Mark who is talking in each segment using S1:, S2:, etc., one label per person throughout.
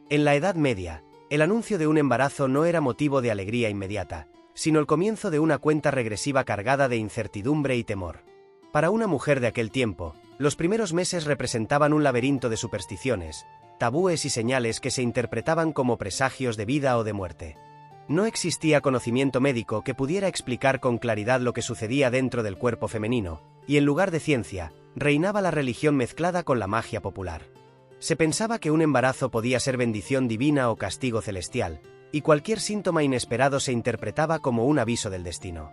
S1: En la Edad Media, el anuncio de un embarazo no era motivo de alegría inmediata, sino el comienzo de una cuenta regresiva cargada de incertidumbre y temor. Para una mujer de aquel tiempo, los primeros meses representaban un laberinto de supersticiones, tabúes y señales que se interpretaban como presagios de vida o de muerte. No existía conocimiento médico que pudiera explicar con claridad lo que sucedía dentro del cuerpo femenino, y en lugar de ciencia, reinaba la religión mezclada con la magia popular. Se pensaba que un embarazo podía ser bendición divina o castigo celestial, y cualquier síntoma inesperado se interpretaba como un aviso del destino.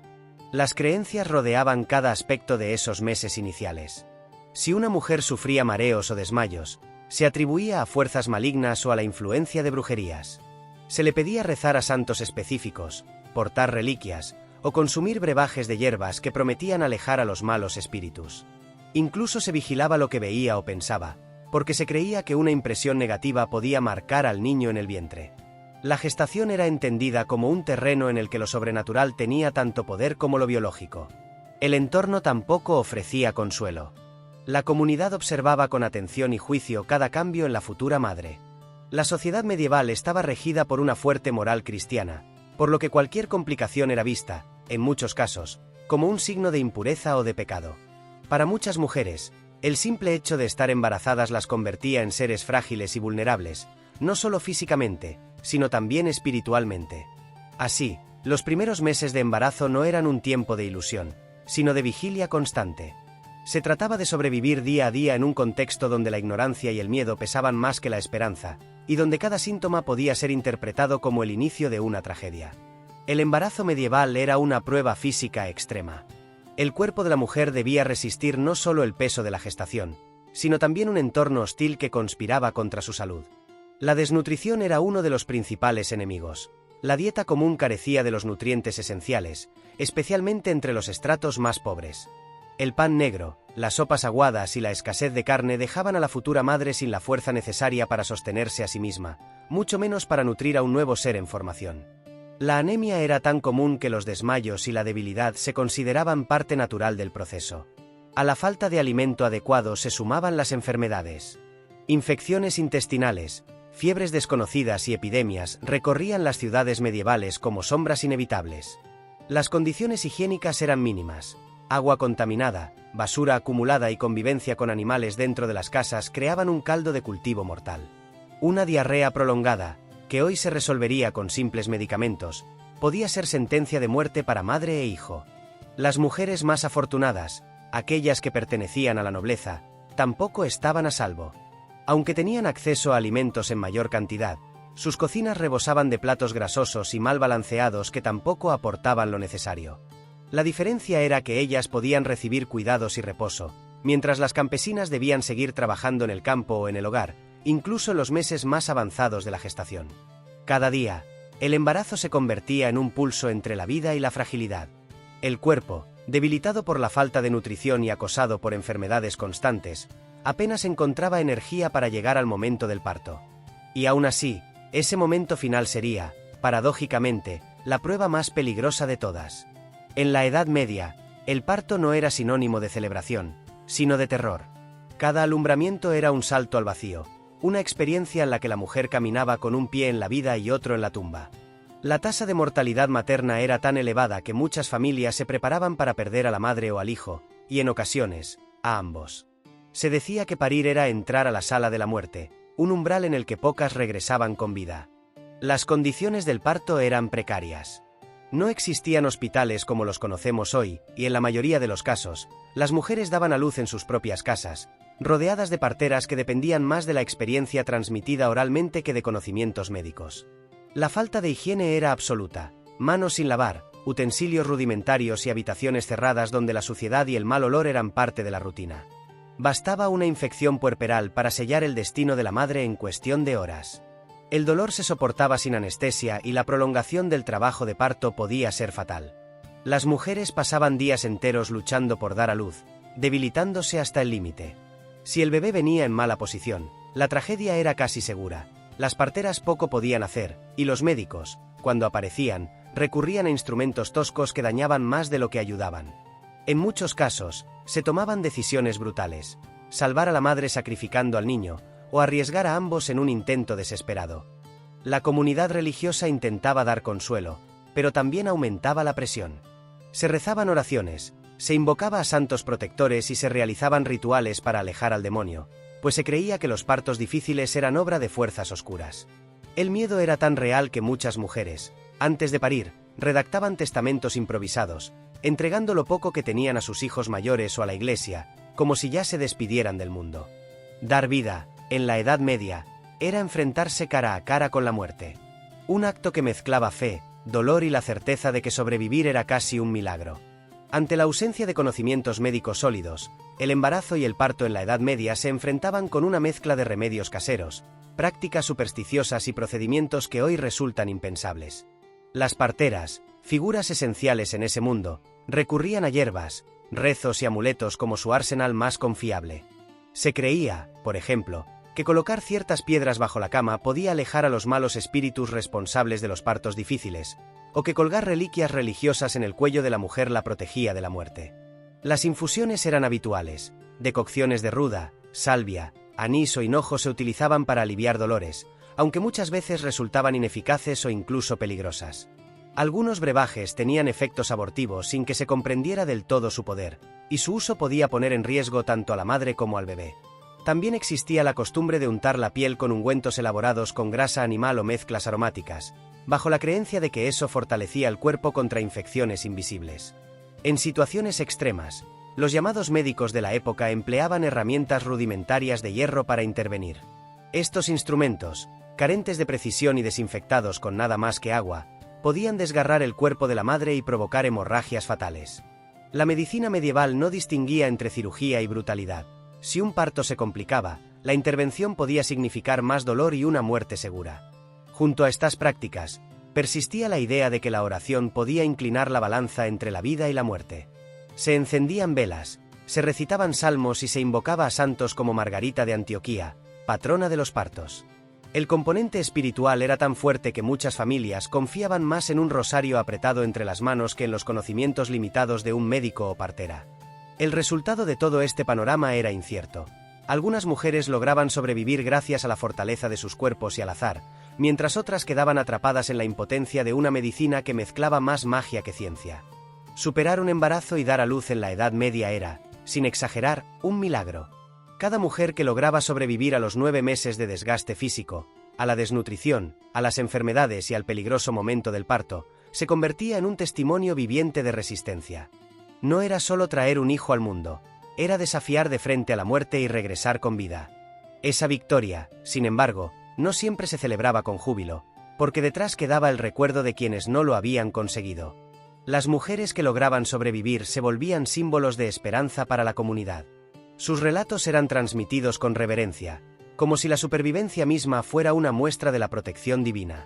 S1: Las creencias rodeaban cada aspecto de esos meses iniciales. Si una mujer sufría mareos o desmayos, se atribuía a fuerzas malignas o a la influencia de brujerías. Se le pedía rezar a santos específicos, portar reliquias, o consumir brebajes de hierbas que prometían alejar a los malos espíritus. Incluso se vigilaba lo que veía o pensaba, porque se creía que una impresión negativa podía marcar al niño en el vientre. La gestación era entendida como un terreno en el que lo sobrenatural tenía tanto poder como lo biológico. El entorno tampoco ofrecía consuelo. La comunidad observaba con atención y juicio cada cambio en la futura madre. La sociedad medieval estaba regida por una fuerte moral cristiana, por lo que cualquier complicación era vista, en muchos casos, como un signo de impureza o de pecado. Para muchas mujeres, el simple hecho de estar embarazadas las convertía en seres frágiles y vulnerables, no solo físicamente, sino también espiritualmente. Así, los primeros meses de embarazo no eran un tiempo de ilusión, sino de vigilia constante. Se trataba de sobrevivir día a día en un contexto donde la ignorancia y el miedo pesaban más que la esperanza, y donde cada síntoma podía ser interpretado como el inicio de una tragedia. El embarazo medieval era una prueba física extrema. El cuerpo de la mujer debía resistir no solo el peso de la gestación, sino también un entorno hostil que conspiraba contra su salud. La desnutrición era uno de los principales enemigos. La dieta común carecía de los nutrientes esenciales, especialmente entre los estratos más pobres. El pan negro, las sopas aguadas y la escasez de carne dejaban a la futura madre sin la fuerza necesaria para sostenerse a sí misma, mucho menos para nutrir a un nuevo ser en formación. La anemia era tan común que los desmayos y la debilidad se consideraban parte natural del proceso. A la falta de alimento adecuado se sumaban las enfermedades. Infecciones intestinales, fiebres desconocidas y epidemias recorrían las ciudades medievales como sombras inevitables. Las condiciones higiénicas eran mínimas. Agua contaminada, basura acumulada y convivencia con animales dentro de las casas creaban un caldo de cultivo mortal. Una diarrea prolongada, que hoy se resolvería con simples medicamentos, podía ser sentencia de muerte para madre e hijo. Las mujeres más afortunadas, aquellas que pertenecían a la nobleza, tampoco estaban a salvo. Aunque tenían acceso a alimentos en mayor cantidad, sus cocinas rebosaban de platos grasosos y mal balanceados que tampoco aportaban lo necesario. La diferencia era que ellas podían recibir cuidados y reposo, mientras las campesinas debían seguir trabajando en el campo o en el hogar, incluso en los meses más avanzados de la gestación. Cada día, el embarazo se convertía en un pulso entre la vida y la fragilidad. El cuerpo, debilitado por la falta de nutrición y acosado por enfermedades constantes, apenas encontraba energía para llegar al momento del parto. Y aún así, ese momento final sería, paradójicamente, la prueba más peligrosa de todas. En la Edad Media, el parto no era sinónimo de celebración, sino de terror. Cada alumbramiento era un salto al vacío, una experiencia en la que la mujer caminaba con un pie en la vida y otro en la tumba. La tasa de mortalidad materna era tan elevada que muchas familias se preparaban para perder a la madre o al hijo, y en ocasiones, a ambos. Se decía que parir era entrar a la sala de la muerte, un umbral en el que pocas regresaban con vida. Las condiciones del parto eran precarias. No existían hospitales como los conocemos hoy, y en la mayoría de los casos, las mujeres daban a luz en sus propias casas, rodeadas de parteras que dependían más de la experiencia transmitida oralmente que de conocimientos médicos. La falta de higiene era absoluta: manos sin lavar, utensilios rudimentarios y habitaciones cerradas donde la suciedad y el mal olor eran parte de la rutina. Bastaba una infección puerperal para sellar el destino de la madre en cuestión de horas. El dolor se soportaba sin anestesia y la prolongación del trabajo de parto podía ser fatal. Las mujeres pasaban días enteros luchando por dar a luz, debilitándose hasta el límite. Si el bebé venía en mala posición, la tragedia era casi segura. Las parteras poco podían hacer, y los médicos, cuando aparecían, recurrían a instrumentos toscos que dañaban más de lo que ayudaban. En muchos casos, se tomaban decisiones brutales: salvar a la madre sacrificando al niño, o arriesgar a ambos en un intento desesperado. La comunidad religiosa intentaba dar consuelo, pero también aumentaba la presión. Se rezaban oraciones, se invocaba a santos protectores y se realizaban rituales para alejar al demonio, pues se creía que los partos difíciles eran obra de fuerzas oscuras. El miedo era tan real que muchas mujeres, antes de parir, redactaban testamentos improvisados, entregando lo poco que tenían a sus hijos mayores o a la iglesia, como si ya se despidieran del mundo. Dar vida, en la Edad Media, era enfrentarse cara a cara con la muerte. Un acto que mezclaba fe, dolor y la certeza de que sobrevivir era casi un milagro. Ante la ausencia de conocimientos médicos sólidos, el embarazo y el parto en la Edad Media se enfrentaban con una mezcla de remedios caseros, prácticas supersticiosas y procedimientos que hoy resultan impensables. Las parteras, figuras esenciales en ese mundo, recurrían a hierbas, rezos y amuletos como su arsenal más confiable. Se creía, por ejemplo, que colocar ciertas piedras bajo la cama podía alejar a los malos espíritus responsables de los partos difíciles, o que colgar reliquias religiosas en el cuello de la mujer la protegía de la muerte. Las infusiones eran habituales, decocciones de ruda, salvia, anís o hinojo se utilizaban para aliviar dolores, aunque muchas veces resultaban ineficaces o incluso peligrosas. Algunos brebajes tenían efectos abortivos sin que se comprendiera del todo su poder, y su uso podía poner en riesgo tanto a la madre como al bebé. También existía la costumbre de untar la piel con ungüentos elaborados con grasa animal o mezclas aromáticas, bajo la creencia de que eso fortalecía el cuerpo contra infecciones invisibles. En situaciones extremas, los llamados médicos de la época empleaban herramientas rudimentarias de hierro para intervenir. Estos instrumentos, carentes de precisión y desinfectados con nada más que agua, podían desgarrar el cuerpo de la madre y provocar hemorragias fatales. La medicina medieval no distinguía entre cirugía y brutalidad. Si un parto se complicaba, la intervención podía significar más dolor y una muerte segura. Junto a estas prácticas, persistía la idea de que la oración podía inclinar la balanza entre la vida y la muerte. Se encendían velas, se recitaban salmos y se invocaba a santos como Margarita de Antioquía, patrona de los partos. El componente espiritual era tan fuerte que muchas familias confiaban más en un rosario apretado entre las manos que en los conocimientos limitados de un médico o partera. El resultado de todo este panorama era incierto. Algunas mujeres lograban sobrevivir gracias a la fortaleza de sus cuerpos y al azar, mientras otras quedaban atrapadas en la impotencia de una medicina que mezclaba más magia que ciencia. Superar un embarazo y dar a luz en la Edad Media era, sin exagerar, un milagro. Cada mujer que lograba sobrevivir a los 9 meses de desgaste físico, a la desnutrición, a las enfermedades y al peligroso momento del parto, se convertía en un testimonio viviente de resistencia. No era solo traer un hijo al mundo, era desafiar de frente a la muerte y regresar con vida. Esa victoria, sin embargo, no siempre se celebraba con júbilo, porque detrás quedaba el recuerdo de quienes no lo habían conseguido. Las mujeres que lograban sobrevivir se volvían símbolos de esperanza para la comunidad. Sus relatos eran transmitidos con reverencia, como si la supervivencia misma fuera una muestra de la protección divina.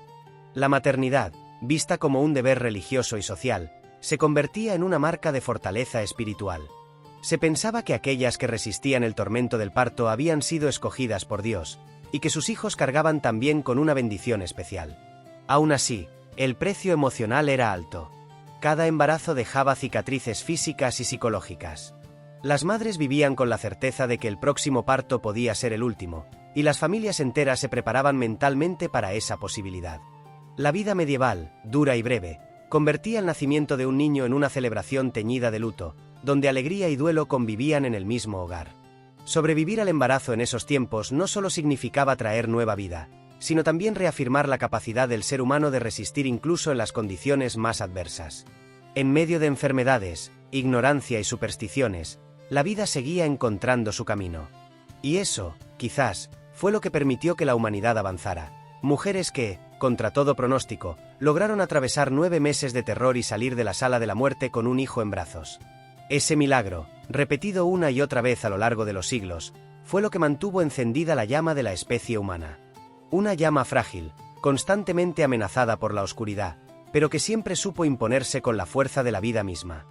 S1: La maternidad, vista como un deber religioso y social, se convertía en una marca de fortaleza espiritual. Se pensaba que aquellas que resistían el tormento del parto habían sido escogidas por Dios, y que sus hijos cargaban también con una bendición especial. Aún así, el precio emocional era alto. Cada embarazo dejaba cicatrices físicas y psicológicas. Las madres vivían con la certeza de que el próximo parto podía ser el último, y las familias enteras se preparaban mentalmente para esa posibilidad. La vida medieval, dura y breve, convertía el nacimiento de un niño en una celebración teñida de luto, donde alegría y duelo convivían en el mismo hogar. Sobrevivir al embarazo en esos tiempos no solo significaba traer nueva vida, sino también reafirmar la capacidad del ser humano de resistir incluso en las condiciones más adversas. En medio de enfermedades, ignorancia y supersticiones, la vida seguía encontrando su camino. Y eso, quizás, fue lo que permitió que la humanidad avanzara. Mujeres que, contra todo pronóstico, lograron atravesar 9 meses de terror y salir de la sala de la muerte con un hijo en brazos. Ese milagro, repetido una y otra vez a lo largo de los siglos, fue lo que mantuvo encendida la llama de la especie humana. Una llama frágil, constantemente amenazada por la oscuridad, pero que siempre supo imponerse con la fuerza de la vida misma.